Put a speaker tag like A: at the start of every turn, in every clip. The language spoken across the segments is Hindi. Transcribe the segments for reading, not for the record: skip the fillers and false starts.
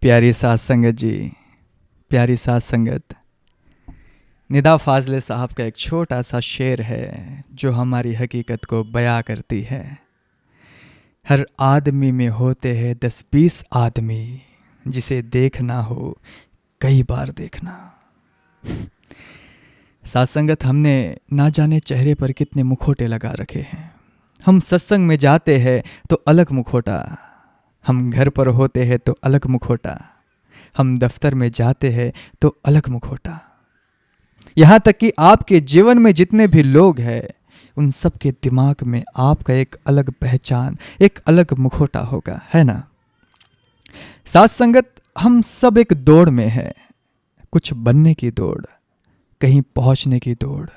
A: प्यारी साथ संगत जी, प्यारी साथ संगत। निदा फाजले साहब का एक छोटा सा शेर है जो हमारी हकीकत को बयां करती है। हर आदमी में होते हैं 10-20 आदमी, जिसे देखना हो कई बार देखना। साथ संगत, हमने ना जाने चेहरे पर कितने मुखौटे लगा रखे हैं। हम सत्संग में जाते हैं तो अलग मुखौटा, हम घर पर होते हैं तो अलग मुखौटा, हम दफ्तर में जाते हैं तो अलग मुखौटा। यहाँ तक कि आपके जीवन में जितने भी लोग हैं उन सब के दिमाग में आपका एक अलग पहचान, एक अलग मुखौटा होगा, है ना। साथ संगत, हम सब एक दौड़ में हैं, कुछ बनने की दौड़, कहीं पहुंचने की दौड़।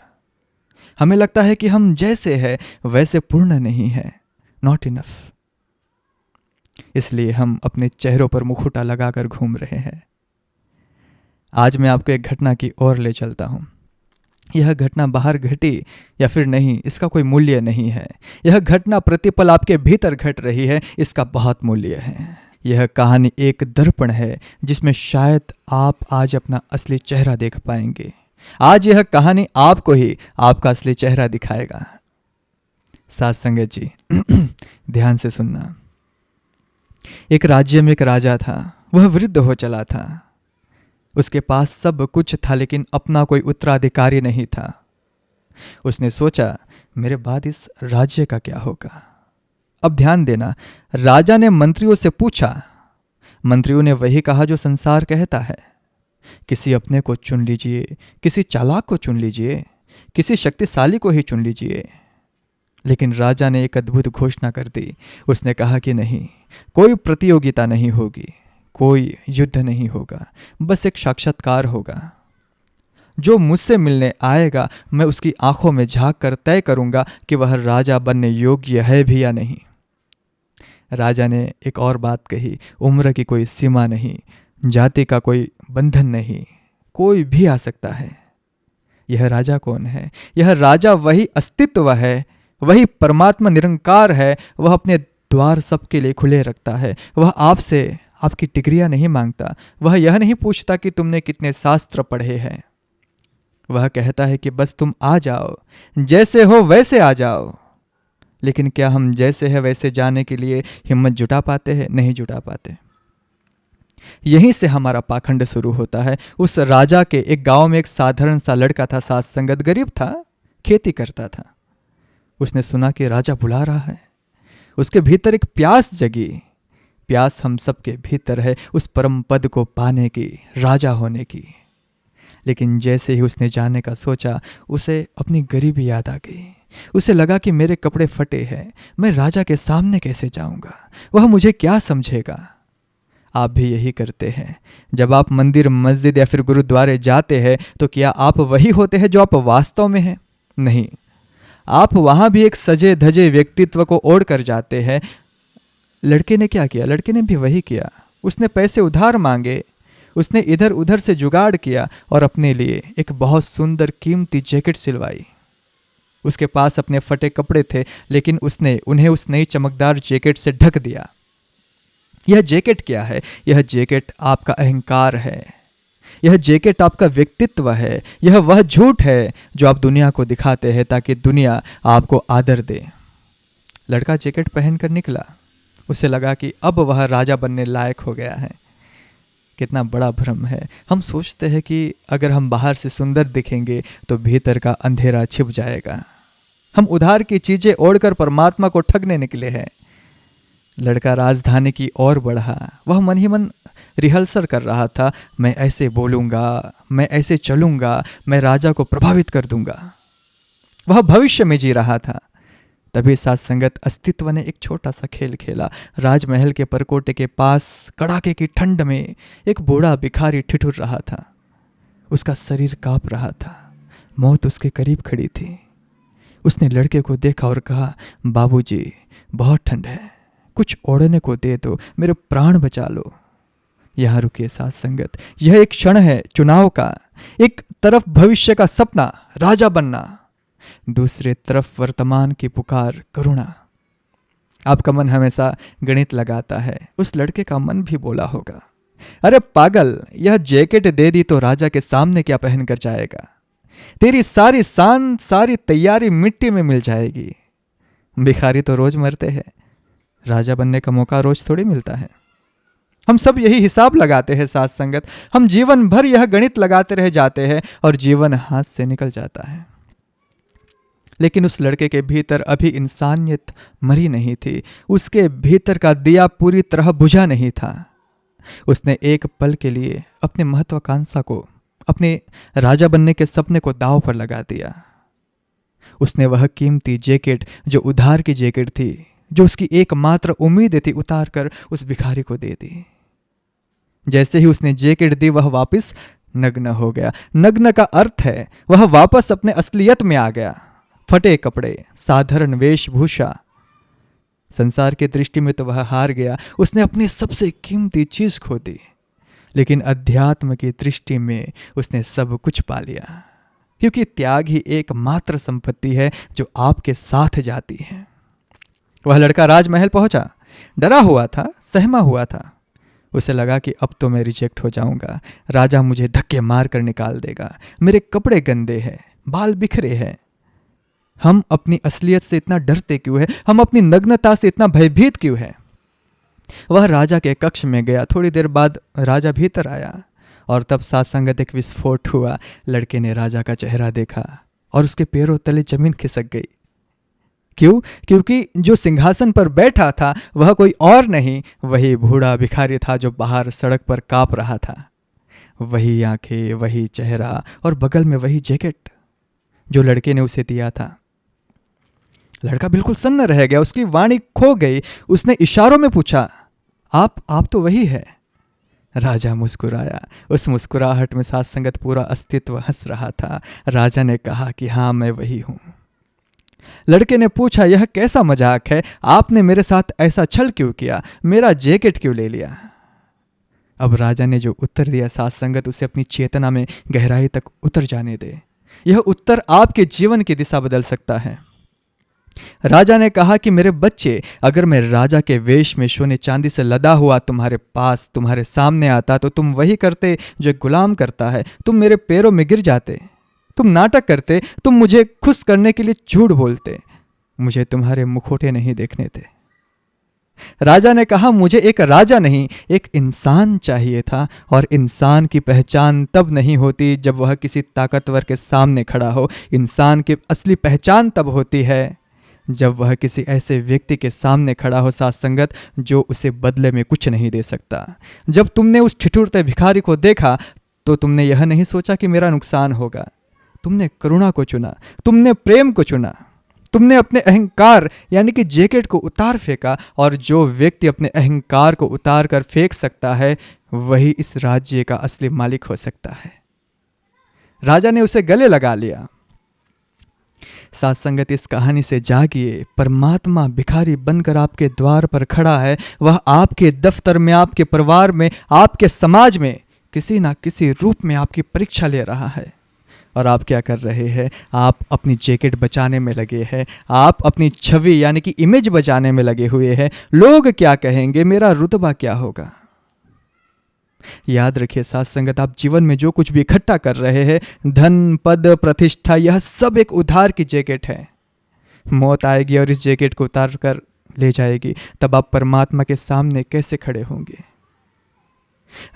A: हमें लगता है कि हम जैसे हैं वैसे पूर्ण नहीं है, नॉट इनफ। इसलिए हम अपने चेहरों पर मुखौटा लगाकर घूम रहे हैं। आज मैं आपको एक घटना की ओर ले चलता हूं। यह घटना बाहर घटी या फिर नहीं, इसका कोई मूल्य नहीं है। यह घटना प्रतिपल आपके भीतर घट रही है, इसका बहुत मूल्य है। यह कहानी एक दर्पण है जिसमें शायद आप आज अपना असली चेहरा देख पाएंगे। आज यह कहानी आपको ही आपका असली चेहरा दिखाएगा। साथ संगत जी, ध्यान से सुनना। एक राज्य में एक राजा था। वह वृद्ध हो चला था। उसके पास सब कुछ था लेकिन अपना कोई उत्तराधिकारी नहीं था। उसने सोचा, मेरे बाद इस राज्य का क्या होगा। अब ध्यान देना, राजा ने मंत्रियों से पूछा। मंत्रियों ने वही कहा जो संसार कहता है, किसी अपने को चुन लीजिए, किसी चालाक को चुन लीजिए, किसी शक्तिशाली को ही चुन लीजिए। लेकिन राजा ने एक अद्भुत घोषणा कर दी। उसने कहा कि नहीं, कोई प्रतियोगिता नहीं होगी, कोई युद्ध नहीं होगा, बस एक साक्षात्कार होगा। जो मुझसे मिलने आएगा मैं उसकी आंखों में झांक कर तय करूंगा कि वह राजा बनने योग्य है भी या नहीं। राजा ने एक और बात कही, उम्र की कोई सीमा नहीं, जाति का कोई बंधन नहीं, कोई भी आ सकता है। यह राजा कौन है? यह राजा वही अस्तित्व है, वही परमात्मा निरंकार है। वह अपने द्वार सबके लिए खुले रखता है। वह आपसे आपकी डिग्रियां नहीं मांगता। वह यह नहीं पूछता कि तुमने कितने शास्त्र पढ़े हैं। वह कहता है कि बस तुम आ जाओ, जैसे हो वैसे आ जाओ। लेकिन क्या हम जैसे है वैसे जाने के लिए हिम्मत जुटा पाते हैं? नहीं जुटा पाते। यहीं से हमारा पाखंड शुरू होता है। उस राजा के एक गांव में एक साधारण सा लड़का था। साथ संगत, गरीब था, खेती करता था। उसने सुना कि राजा बुला रहा है। उसके भीतर एक प्यास जगी। प्यास हम सबके भीतर है, उस परम पद को पाने की, राजा होने की। लेकिन जैसे ही उसने जाने का सोचा, उसे अपनी गरीबी याद आ गई। उसे लगा कि मेरे कपड़े फटे हैं, मैं राजा के सामने कैसे जाऊंगा, वह मुझे क्या समझेगा। आप भी यही करते हैं। जब आप मंदिर, मस्जिद या फिर गुरुद्वारे जाते हैं तो क्या आप वही होते हैं जो आप वास्तव में हैं? नहीं, आप वहां भी एक सजे धजे व्यक्तित्व को ओढ़ कर जाते हैं। लड़के ने क्या किया? लड़के ने भी वही किया। उसने पैसे उधार मांगे, उसने इधर उधर से जुगाड़ किया और अपने लिए एक बहुत सुंदर कीमती जैकेट सिलवाई। उसके पास अपने फटे कपड़े थे लेकिन उसने उन्हें उस नई चमकदार जैकेट से ढक दिया। यह जैकेट क्या है? यह जैकेट आपका अहंकार है। यह जैकेट आपका व्यक्तित्व है। यह वह झूठ है जो आप दुनिया को दिखाते हैं ताकि दुनिया आपको आदर दे। लड़का जैकेट पहनकर निकला। उसे लगा कि अब वह राजा बनने लायक हो गया है। कितना बड़ा भ्रम है। हम सोचते हैं कि अगर हम बाहर से सुंदर दिखेंगे तो भीतर का अंधेरा छिप जाएगा। हम उधार की चीजें ओढ़कर परमात्मा को ठगने निकले हैं। लड़का राजधानी की ओर बढ़ा। वह मन ही मन रिहर्सल कर रहा था, मैं ऐसे बोलूंगा, मैं ऐसे चलूंगा, मैं राजा को प्रभावित कर दूंगा। वह भविष्य में जी रहा था। तभी साथ संगत, अस्तित्व ने एक छोटा सा खेल खेला। राजमहल के परकोटे के पास कड़ाके की ठंड में एक बूढ़ा भिखारी ठिठुर रहा था। उसका शरीर कांप रहा था। मौत उसके करीब खड़ी थी। उसने लड़के को देखा और कहा, बाबूजी, बहुत ठंड है, कुछ ओढ़ने को दे दो, मेरे प्राण बचा लो। यहां रुकिए साथ संगत, यह एक क्षण है चुनाव का। एक तरफ भविष्य का सपना, राजा बनना, दूसरे तरफ वर्तमान की पुकार, करुणा। आपका मन हमेशा गणित लगाता है। उस लड़के का मन भी बोला होगा, अरे पागल, यह जैकेट दे दी तो राजा के सामने क्या पहन कर जाएगा? तेरी सारी शान, सारी तैयारी मिट्टी में मिल जाएगी। भिखारी तो रोज मरते हैं, राजा बनने का मौका रोज थोड़ी मिलता है। हम सब यही हिसाब लगाते हैं साथ संगत। हम जीवन भर यह गणित लगाते रह जाते हैं और जीवन हाथ से निकल जाता है। लेकिन उस लड़के के भीतर अभी इंसानियत मरी नहीं थी। उसके भीतर का दिया पूरी तरह बुझा नहीं था। उसने एक पल के लिए अपने महत्वाकांक्षा को, अपने राजा बनने के सपने को दांव पर लगा दिया। उसने वह कीमती जैकेट, जो उधार की जैकेट थी, जो उसकी एकमात्र उम्मीद थी, उतार कर उस भिखारी को दे दी। जैसे ही उसने जैकेट दी, वह वापस नग्न हो गया। नग्न का अर्थ है वह वापस अपने असलियत में आ गया। फटे कपड़े, साधारण वेशभूषा, संसार की दृष्टि में तो वह हार गया। उसने अपनी सबसे कीमती चीज खो दी। लेकिन अध्यात्म की दृष्टि में उसने सब कुछ पा लिया, क्योंकि त्याग ही एकमात्र संपत्ति है जो आपके साथ जाती है। वह लड़का राजमहल पहुंचा, डरा हुआ था, सहमा हुआ था। उसे लगा कि अब तो मैं रिजेक्ट हो जाऊंगा, राजा मुझे धक्के मार कर निकाल देगा, मेरे कपड़े गंदे हैं, बाल बिखरे हैं। हम अपनी असलियत से इतना डरते क्यों है? हम अपनी नग्नता से इतना भयभीत क्यों है? वह राजा के कक्ष में गया। थोड़ी देर बाद राजा भीतर आया और तब साथ संगत एक विस्फोट हुआ। लड़के ने राजा का चेहरा देखा और उसके पैरों तले जमीन खिसक गई। क्यों? क्योंकि जो सिंहासन पर बैठा था वह कोई और नहीं, वही बूढ़ा भिखारी था जो बाहर सड़क पर कांप रहा था। वही आंखें, वही चेहरा और बगल में वही जैकेट जो लड़के ने उसे दिया था। लड़का बिल्कुल सन्न रह गया, उसकी वाणी खो गई। उसने इशारों में पूछा, आप तो वही है। राजा मुस्कुराया। उस मुस्कुराहट में साथ संगत पूरा अस्तित्व हंस रहा था। राजा ने कहा कि हाँ, मैं वही हूं। लड़के ने पूछा, यह कैसा मजाक है? आपने मेरे साथ ऐसा छल क्यों किया? मेरा जैकेट क्यों ले लिया? अब राजा ने जो उत्तर दिया, साथ संगत उसे अपनी चेतना में गहराई तक उतर जाने दे। यह उत्तर आपके जीवन की दिशा बदल सकता है। राजा ने कहा कि मेरे बच्चे, अगर मैं राजा के वेश में सोने चांदी से लदा हुआ तुम्हारे पास, तुम्हारे सामने आता, तो तुम वही करते जो एक गुलाम करता है। तुम मेरे पैरों में गिर जाते, तुम नाटक करते, तुम मुझे खुश करने के लिए झूठ बोलते, मुझे तुम्हारे मुखौटे नहीं देखने थे। राजा ने कहा, मुझे एक राजा नहीं, एक इंसान चाहिए था, और इंसान की पहचान तब नहीं होती जब वह किसी ताकतवर के सामने खड़ा हो। इंसान की असली पहचान तब होती है जब वह किसी ऐसे व्यक्ति के सामने खड़ा हो, साथ संगत, जो उसे बदले में कुछ नहीं दे सकता। जब तुमने उस ठिठुरते भिखारी को देखा तो तुमने यह नहीं सोचा कि मेरा नुकसान होगा। तुमने करुणा को चुना, तुमने प्रेम को चुना, तुमने अपने अहंकार यानी कि जैकेट को उतार फेंका। और जो व्यक्ति अपने अहंकार को उतार कर फेंक सकता है, वही इस राज्य का असली मालिक हो सकता है। राजा ने उसे गले लगा लिया। साथ संगत, इस कहानी से जागिए। परमात्मा भिखारी बनकर आपके द्वार पर खड़ा है। वह आपके दफ्तर में, आपके परिवार में, आपके समाज में किसी ना किसी रूप में आपकी परीक्षा ले रहा है। और आप क्या कर रहे हैं? आप अपनी जैकेट बचाने में लगे हैं। आप अपनी छवि यानी कि इमेज बचाने में लगे हुए हैं। लोग क्या कहेंगे? मेरा रुतबा क्या होगा? याद रखिए साथ संगत, आप जीवन में जो कुछ भी इकट्ठा कर रहे हैं, धन, पद, प्रतिष्ठा, यह सब एक उधार की जैकेट है। मौत आएगी और इस जैकेट को उतार कर ले जाएगी। तब आप परमात्मा के सामने कैसे खड़े होंगे?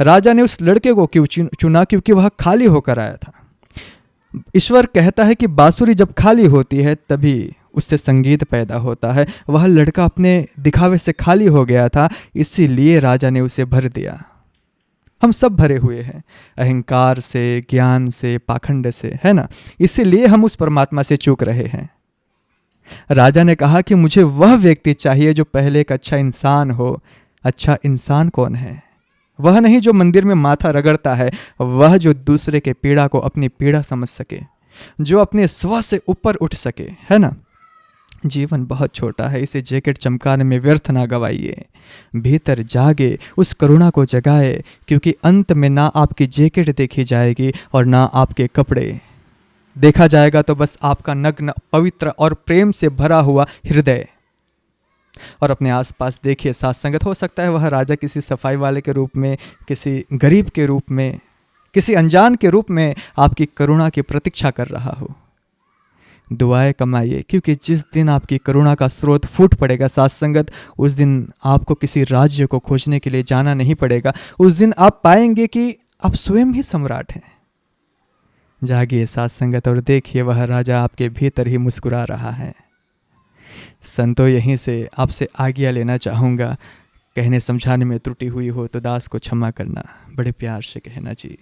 A: राजा ने उस लड़के को क्यों चुना? क्योंकि वह खाली होकर आया था। ईश्वर कहता है कि बांसुरी जब खाली होती है तभी उससे संगीत पैदा होता है। वह लड़का अपने दिखावे से खाली हो गया था, इसीलिए राजा ने उसे भर दिया। हम सब भरे हुए हैं अहंकार से, ज्ञान से, पाखंड से, है ना? इसीलिए हम उस परमात्मा से चूक रहे हैं। राजा ने कहा कि मुझे वह व्यक्ति चाहिए जो पहले एक अच्छा इंसान हो। अच्छा इंसान कौन है? वह नहीं जो मंदिर में माथा रगड़ता है, वह जो दूसरे के पीड़ा को अपनी पीड़ा समझ सके, जो अपने स्व से ऊपर उठ सके, है ना? जीवन बहुत छोटा है, इसे जैकेट चमकाने में व्यर्थ ना गवाइए। भीतर जागे, उस करुणा को जगाए, क्योंकि अंत में ना आपकी जैकेट देखी जाएगी और ना आपके कपड़े। देखा जाएगा तो बस आपका नग्न, पवित्र और प्रेम से भरा हुआ हृदय। और अपने आसपास देखिए साथ संगत, हो सकता है वह राजा किसी सफाई वाले के रूप में, किसी गरीब के रूप में, किसी अनजान के रूप में आपकी करुणा की प्रतीक्षा कर रहा हो। दुआएं कमाइए, क्योंकि जिस दिन आपकी करुणा का स्रोत फूट पड़ेगा साथ संगत, उस दिन आपको किसी राज्य को खोजने के लिए जाना नहीं पड़ेगा। उस दिन आप पाएंगे कि आप स्वयं ही सम्राट हैं। जागिए साथ संगत और देखिए वह राजा आपके भीतर ही मुस्कुरा रहा है। संतो यहीं से आपसे आज्ञा लेना चाहूँगा। कहने समझाने में त्रुटि हुई हो तो दास को क्षमा करना, बड़े प्यार से कहना जी।